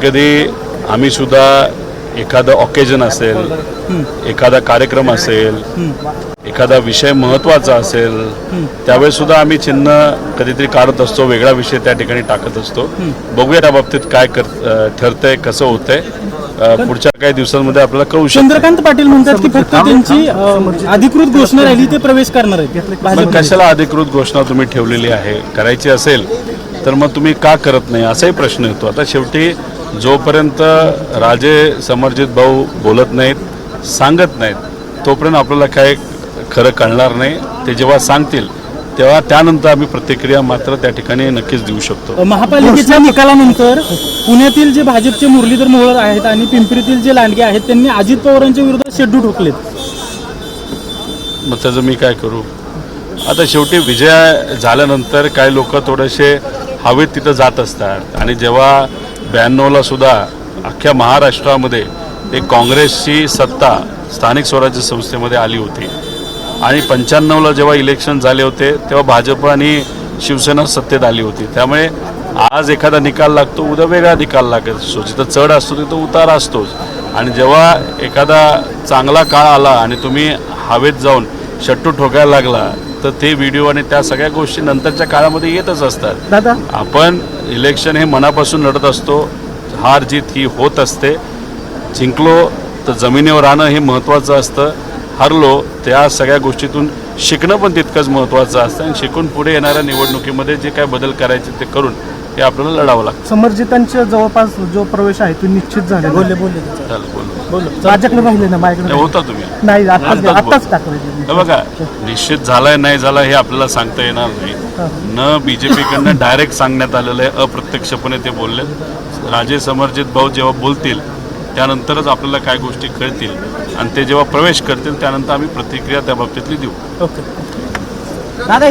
कधी आम्ही सुद्धा एखादा ऑकेजन असेल, एखादा कार्यक्रम असेल, एखादा विषय महत्त्वाचा असेल, त्यावेळेस सुद्धा आम्ही चिन्ह कधीतरी काढत असतो, वेगळा विषय त्या ठिकाणी टाकत असतो. बघूया त्या बाबतीत काय ठरतंय, कसं होतंय, पुढच्या काही दिवसांमध्ये आपल्याला कळू शकतं. चंद्रकांत पाटील म्हणतात की फक्त त्यांची अधिकृत घोषणा राहिली ते प्रवेश करणार आहेत. पण कशाला अधिकृत घोषणा तुम्ही ठेवलेली आहे? करायची असेल तर मग तुम्ही का करत नाही असाही प्रश्न येतो. आता शेवटी जोपर्यंत राजे समर्जित भाऊ बोलत नाहीत, सांगत नाहीत, तोपर्यंत आपल्याला काय खरं कळणार नाही. ते जेव्हा सांगतील तेव्हा त्यानंतर आम्ही प्रतिक्रिया मात्र त्या ठिकाणी नक्कीच देऊ शकतो. महापालिकेच्या निकालानंतर पुण्यातील जे भाजपचे मुरलीधर मोहोळ आहेत आणि पिंपरीतील जे लांडगे आहेत त्यांनी अजित पवारांच्या विरोधात शेड्यू ठोकलेत. मग त्याचं मी काय करू? आता शेवटी विजय झाल्यानंतर काही लोक थोडेसे हवेत तिथं जात असतात आणि जेव्हा 92ला सुद्धा अख्ख्या महाराष्ट्रामध्ये एक काँग्रेसची सत्ता स्थानिक स्वराज्य संस्थेमध्ये आली होती आणि 95ला जेव्हा इलेक्शन झाले होते तेव्हा भाजप आणि शिवसेना सत्तेत आली होती. त्यामुळे आज एखादा निकाल लागतो, उद्या वेगळा निकाल लागत असतो. जिथं चढ असतो तिथं उतार असतोच. आणि जेव्हा एखादा चांगला काळ आला आणि तुम्ही हवेत जाऊन शट्टू ठोकायला लागला तर ते व्हिडिओ आणि त्या सगळ्या गोष्टी नंतरच्या काळामध्ये येतच असतात. दादा, आपण इलेक्शन हे मनापासून लढत असतो. हार जीत ही होत असते. जिंकलो तर जमिनीवर राहणं हे महत्त्वाचं असतं, हरलो त्या सगळ्या गोष्टीतून शिकणं पण तितकंच महत्त्वाचं असतं आणि शिकून पुढे येणाऱ्या निवडणुकीमध्ये जे काय बदल करायचे ते करून हे आपल्याला लढावं लागतं. समर्जितांच्या जवळपास जो प्रवेश आहे तो निश्चित झाला. बोलले माझ्याकडे राहिले ना, माझ्याकडे होता तुम्ही नाही, आताच टाकलं. बघा, निश्चित झालाय नाही झाला हे आपल्याला सांगता येणार नाही. न बीजेपीकडनं डायरेक्ट सांगण्यात आलेलं आहे, अप्रत्यक्षपणे ते बोलले. राजे समर्जित भाऊ जेव्हा बोलतील त्यानंतरच आपल्याला काय गोष्टी कळतील आणि ते जेव्हा प्रवेश करतील त्यानंतर आम्ही प्रतिक्रिया त्या बाबतीतली देऊ. ओके दादा,